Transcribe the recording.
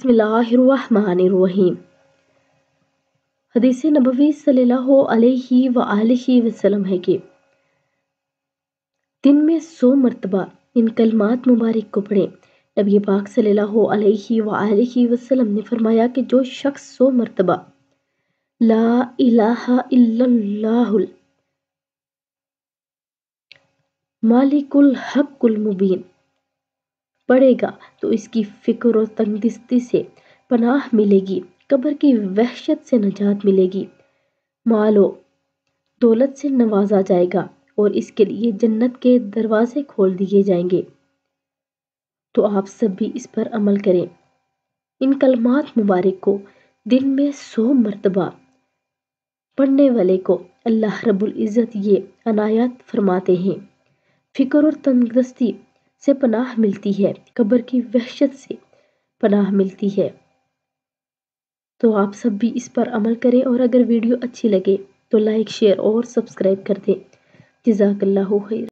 बिस्मिल्लाहिर्रहमानिर्रहीम। हदीस नबवी सल्लल्लाहु अलैहि वआलिहि वसल्लम है कि दिन में 100 मरतबा इन कलमात मुबारक को पढ़ें। नबी पाक सल्लल्लाहु अलैहि वआलिहि वसल्लम ने फरमाया कि जो शख्स 100 मरतबा ला इलाहा इल्लल्लाहुल मालिकुल हक्कुल मुबीन पढ़ेगा तो इसकी फिक्र और तंगदस्ती से पनाह मिलेगी, कब्र की वहशत से नजात मिलेगी, मालो दौलत से नवाजा जाएगा और इसके लिए जन्नत के दरवाजे खोल दिए जाएंगे। तो आप सब भी इस पर अमल करें। इन कलमात मुबारक को दिन में 100 मरतबा पढ़ने वाले को अल्लाह रब्बुल इज़्ज़त ये अनायत फरमाते हैं, फिक्र और तंगदस्ती से पनाह मिलती है, कब्र की वहशत से पनाह मिलती है। तो आप सब भी इस पर अमल करें और अगर वीडियो अच्छी लगे तो लाइक शेयर और सब्सक्राइब कर दें। जज़ाकल्लाहु खैर।